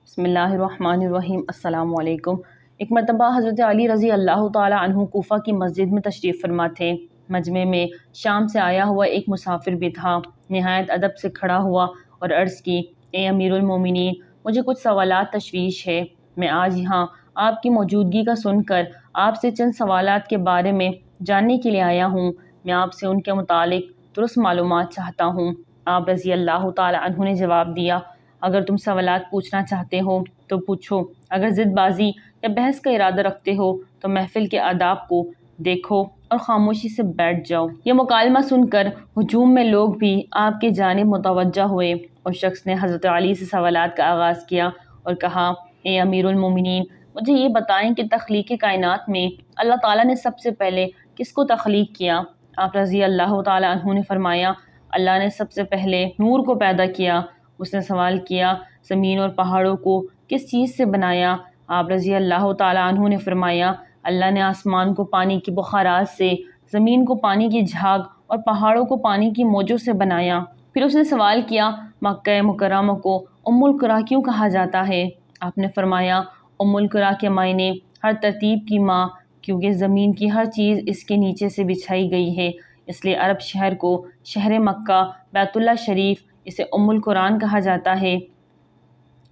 بسم اللہ الرحمن الرحیم۔ السلام علیکم۔ ایک مرتبہ حضرت علی رضی اللہ تعالیٰ عنہ کوفہ کی مسجد میں تشریف فرما تھے۔ مجمع میں شام سے آیا ہوا ایک مسافر بھی تھا۔ نہایت ادب سے کھڑا ہوا اور عرض کی، اے امیر المومنین، مجھے کچھ سوالات تشویش ہے۔ میں آج یہاں آپ کی موجودگی کا سن کر آپ سے چند سوالات کے بارے میں جاننے کے لیے آیا ہوں۔ میں آپ سے ان کے متعلق درست معلومات چاہتا ہوں۔ آپ رضی اللہ تعالیٰ عنہ نے جواب دیا، اگر تم سوالات پوچھنا چاہتے ہو تو پوچھو، اگر ضد بازی یا بحث کا ارادہ رکھتے ہو تو محفل کے آداب کو دیکھو اور خاموشی سے بیٹھ جاؤ۔ یہ مکالمہ سن کر ہجوم میں لوگ بھی آپ کے جانب متوجہ ہوئے۔ اس شخص نے حضرت علی سے سوالات کا آغاز کیا اور کہا، اے امیر المومنین، مجھے یہ بتائیں کہ تخلیق کائنات میں اللہ تعالیٰ نے سب سے پہلے کس کو تخلیق کیا؟ آپ رضی اللہ تعالیٰ عنہ نے فرمایا، اللہ نے سب سے پہلے نور کو پیدا کیا۔ اس نے سوال کیا، زمین اور پہاڑوں کو کس چیز سے بنایا؟ آپ رضی اللہ تعالیٰ عنہ نے فرمایا، اللہ نے آسمان کو پانی کی بخارات سے، زمین کو پانی کی جھاگ اور پہاڑوں کو پانی کی موجوں سے بنایا۔ پھر اس نے سوال کیا، مکہ مکرمہ کو ام القریٰ کیوں کہا جاتا ہے؟ آپ نے فرمایا، ام القریٰ کے معنی ہر ترتیب کی ماں، کیونکہ زمین کی ہر چیز اس کے نیچے سے بچھائی گئی ہے، اس لیے عرب شہر کو شہر مکہ، بیت اللہ شریف، اسے ام القرآن کہا جاتا ہے۔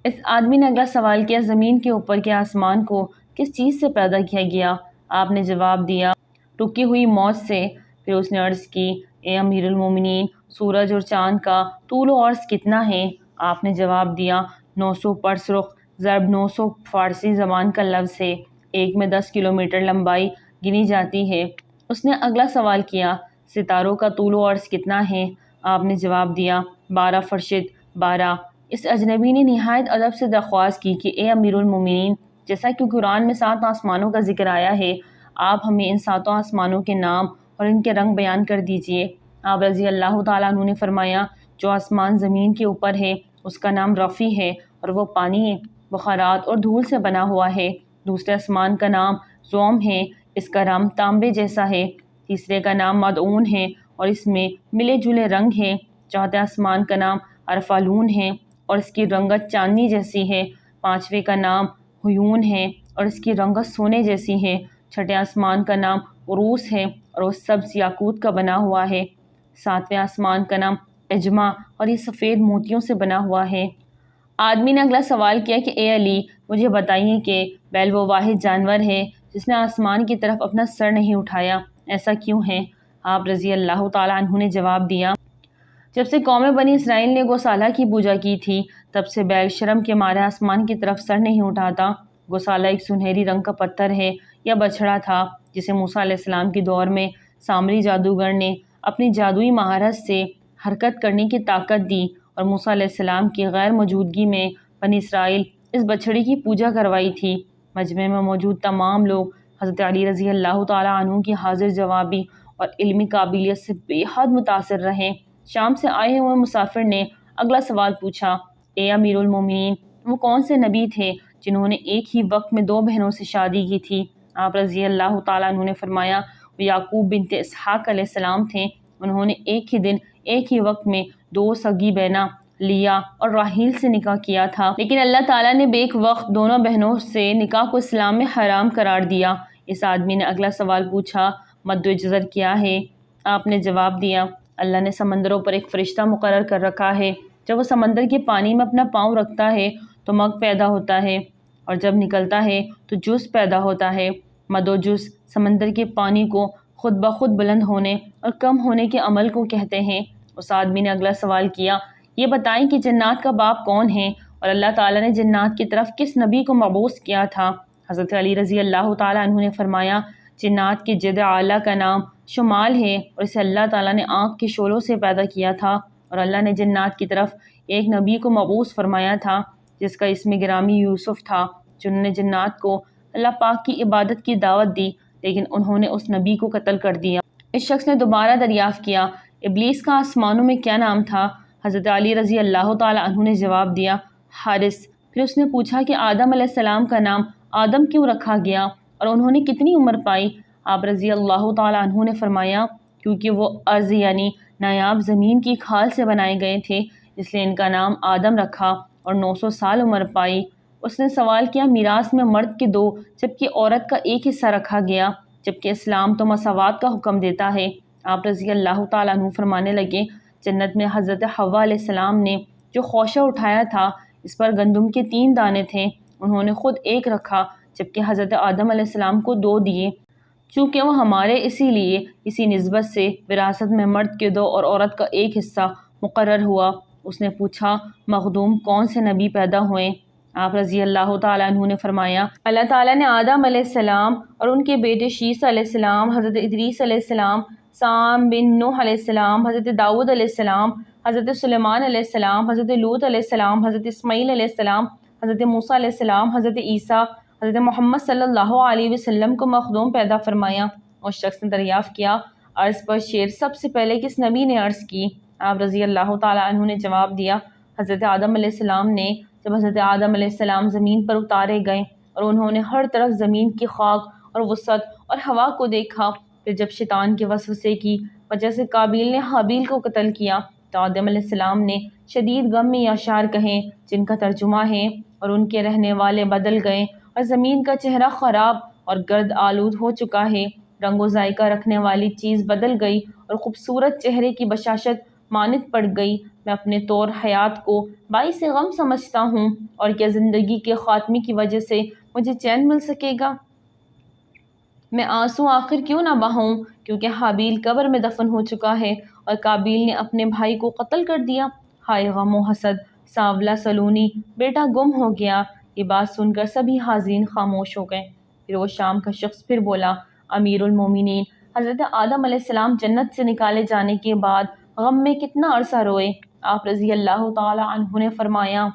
اس آدمی نے اگلا سوال کیا، زمین کے اوپر کے آسمان کو کس چیز سے پیدا کیا گیا؟ آپ نے جواب دیا، رکی ہوئی موج سے۔ پھر اس نے عرض کی، اے امیر المومنین، سورج اور چاند کا طول و عرض کتنا ہے؟ آپ نے جواب دیا، 900 پرس رخ ضرب 900 فارسی زبان کا لفظ ہے، ایک میں 10 کلومیٹر لمبائی گنی جاتی ہے۔ اس نے اگلا سوال کیا، ستاروں کا طول و عرض کتنا ہے؟ آپ نے جواب دیا، 12 فرشت 12۔ اس اجنبی نے نہایت ادب سے درخواست کی کہ اے امیر المومنین، جیسا کہ قرآن میں 7 آسمانوں کا ذکر آیا ہے، آپ ہمیں ان 7 آسمانوں کے نام اور ان کے رنگ بیان کر دیجئے۔ آپ رضی اللہ تعالیٰ عنہ نے فرمایا، جو آسمان زمین کے اوپر ہے اس کا نام رفیع ہے اور وہ پانی، بخارات اور دھول سے بنا ہوا ہے۔ دوسرے آسمان کا نام زوم ہے، اس کا رنگ تانبے جیسا ہے۔ تیسرے کا نام مدعون ہے اور اس میں ملے جلے رنگ ہیں۔ چوتھے آسمان کا نام ارفالون ہے اور اس کی رنگت چاندنی جیسی ہے۔ پانچویں کا نام ہیون ہے اور اس کی رنگت سونے جیسی ہے۔ چھٹے آسمان کا نام عروس ہے اور وہ سبز یاقوت کا بنا ہوا ہے۔ ساتویں آسمان کا نام اجما اور یہ سفید موتیوں سے بنا ہوا ہے۔ آدمی نے اگلا سوال کیا کہ اے علی، مجھے بتائیے کہ بیل وہ واحد جانور ہے جس نے آسمان کی طرف اپنا سر نہیں اٹھایا، ایسا کیوں ہے؟ آپ رضی اللہ تعالیٰ عنہ نے جواب دیا، جب سے قوم بنی اسرائیل نے گوسالہ کی پوجا کی تھی تب سے بیل شرم کے مارے آسمان کی طرف سر نہیں اٹھاتا۔ گوسالہ ایک سنہری رنگ کا پتھر ہے یا بچھڑا تھا جسے موسیٰ علیہ السلام کے دور میں سامری جادوگر نے اپنی جادوئی مہارت سے حرکت کرنے کی طاقت دی اور موسیٰ علیہ السلام کی غیر موجودگی میں بنی اسرائیل اس بچھڑے کی پوجا کروائی تھی۔ مجمع میں موجود تمام لوگ حضرت علی رضی اللہ تعالیٰ عنہ کی حاضر جوابی اور علمی قابلیت سے بے حد متاثر رہے۔ شام سے آئے ہوئے مسافر نے اگلا سوال پوچھا، اے امیر المومنین، وہ کون سے نبی تھے جنہوں نے ایک ہی وقت میں 2 بہنوں سے شادی کی تھی؟ آپ رضی اللہ تعالیٰ عنہ نے فرمایا، وہ یعقوب بنت اسحاق علیہ السلام تھے۔ انہوں نے ایک ہی دن ایک ہی وقت میں 2 سگی بہنیں لیا اور راحیل سے نکاح کیا تھا، لیکن اللہ تعالیٰ نے بیک وقت دونوں بہنوں سے نکاح کو اسلام میں حرام قرار دیا۔ اس آدمی نے اگلا سوال پوچھا، مد جزر کیا ہے؟ آپ نے جواب دیا، اللہ نے سمندروں پر ایک فرشتہ مقرر کر رکھا ہے، جب وہ سمندر کے پانی میں اپنا پاؤں رکھتا ہے تو مگ پیدا ہوتا ہے اور جب نکلتا ہے تو جز پیدا ہوتا ہے۔ مد و جز سمندر کے پانی کو خود بخود بلند ہونے اور کم ہونے کے عمل کو کہتے ہیں۔ اس آدمی نے اگلا سوال کیا، یہ بتائیں کہ جنات کا باپ کون ہے اور اللہ تعالیٰ نے جنات کی طرف کس نبی کو مبعوث کیا تھا؟ حضرت علی رضی اللہ تعالیٰ عنہ نے فرمایا، جنات کے جد اعلیٰ کا نام شمال ہے اور اسے اللہ تعالیٰ نے آنکھ کے شعلوں سے پیدا کیا تھا اور اللہ نے جنات کی طرف ایک نبی کو مبعوث فرمایا تھا جس کا اسم گرامی یوسف تھا، جنہوں نے جنات کو اللہ پاک کی عبادت کی دعوت دی لیکن انہوں نے اس نبی کو قتل کر دیا۔ اس شخص نے دوبارہ دریافت کیا، ابلیس کا آسمانوں میں کیا نام تھا؟ حضرت علی رضی اللہ تعالیٰ عنہ نے جواب دیا، حارث۔ پھر اس نے پوچھا کہ آدم علیہ السلام کا نام آدم کیوں رکھا گیا اور انہوں نے کتنی عمر پائی؟ آپ رضی اللہ تعالیٰ عنہ نے فرمایا، کیونکہ وہ ارض یعنی نایاب زمین کی کھال سے بنائے گئے تھے اس لیے ان کا نام آدم رکھا اور 900 سال عمر پائی۔ اس نے سوال کیا میراث میں مرد کے 2 جبکہ عورت کا 1 حصہ رکھا گیا، جبکہ اسلام تو مساوات کا حکم دیتا ہے۔ آپ رضی اللہ تعالیٰ عنہ فرمانے لگے جنت میں حضرت حوا علیہ السلام نے جو خوشہ اٹھایا تھا اس پر گندم کے 3 دانے تھے، انہوں نے خود 1 رکھا جبکہ حضرت آدم علیہ السلام کو 2 دیے، چونکہ وہ ہمارے اسی نسبت سے وراثت میں مرد کے 2 اور عورت کا 1 حصہ مقرر ہوا۔ اس نے پوچھا مخدوم کون سے نبی پیدا ہوئے؟ آپ رضی اللہ تعالیٰ عنہ نے فرمایا اللہ تعالیٰ نے آدم علیہ السلام اور ان کے بیٹے شیس علیہ السلام، حضرت ادریس علیہ السلام، سام بن نوح علیہ السلام، حضرت داؤد علیہ السلام، حضرت سلیمان علیہ السلام، حضرت لوط علیہ السلام، حضرت اسماعیل علیہ السلام، حضرت موسیٰ علیہ السلام، حضرت عیسیٰ، حضرت محمد صلی اللہ علیہ وسلم کو مخدوم پیدا فرمایا۔ اس شخص نے دریافت کیا عرض پر شیر سب سے پہلے کس نبی نے عرض کی؟ آپ رضی اللہ تعالیٰ عنہ نے جواب دیا حضرت آدم علیہ السلام نے۔ جب حضرت آدم علیہ السلام زمین پر اتارے گئے اور انہوں نے ہر طرف زمین کی خاک اور وسعت اور ہوا کو دیکھا، پھر جب شیطان کے وسوسے کی وجہ سے قابیل نے حابیل کو قتل کیا تو آدم علیہ السلام نے شدید غم میں یہ اشعار کہیں جن کا ترجمہ ہے اور ان کے رہنے والے بدل گئے اور زمین کا چہرہ خراب اور گرد آلود ہو چکا ہے، رنگ و ذائقہ رکھنے والی چیز بدل گئی اور خوبصورت چہرے کی بشاشت مانند پڑ گئی۔ میں اپنے طور حیات کو باعث غم سمجھتا ہوں، اور کیا زندگی کے خاتمے کی وجہ سے مجھے چین مل سکے گا؟ میں آنسو آخر کیوں نہ بہاؤں، کیونکہ حابیل قبر میں دفن ہو چکا ہے اور قابیل نے اپنے بھائی کو قتل کر دیا۔ ہائے غم و حسد، سانولا سلونی بیٹا گم ہو گیا۔ یہ بات سن کر سبھی حاضرین خاموش ہو گئے۔ پھر وہ شام کا شخص پھر بولا امیر المومنین، حضرت آدم علیہ السلام جنت سے نکالے جانے کے بعد غم میں کتنا عرصہ روئے؟ آپ رضی اللہ تعالی عنہ نے فرمایا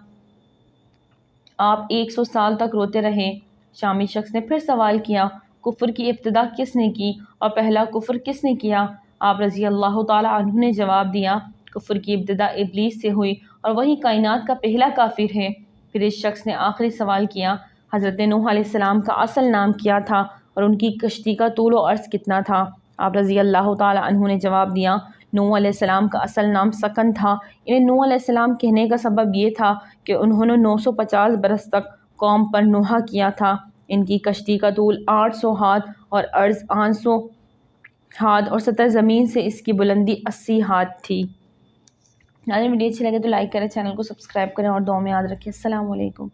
آپ 100 سال تک روتے رہے۔ شامی شخص نے پھر سوال کیا کفر کی ابتدا کس نے کی اور پہلا کفر کس نے کیا؟ آپ رضی اللہ تعالی عنہ نے جواب دیا کفر کی ابتدا ابلیس سے ہوئی اور وہی کائنات کا پہلا کافر ہے۔ پھر اس شخص نے آخری سوال کیا حضرت نوح علیہ السلام کا اصل نام کیا تھا اور ان کی کشتی کا طول و عرض کتنا تھا؟ آپ رضی اللہ تعالی عنہ نے جواب دیا نوح علیہ السلام کا اصل نام سکن تھا۔ انہیں نوح علیہ السلام کہنے کا سبب یہ تھا کہ انہوں نے 950 برس تک قوم پر نوحہ کیا تھا۔ ان کی کشتی کا طول 800 ہاتھ اور عرض 500 ہاتھ اور سطح زمین سے اس کی بلندی 80 ہاتھ تھی۔ اگر ویڈیو اچھی لگے تو لائک کریں، چینل کو سبسکرائب کریں اور دعا میں یاد رکھیں۔ السلام علیکم۔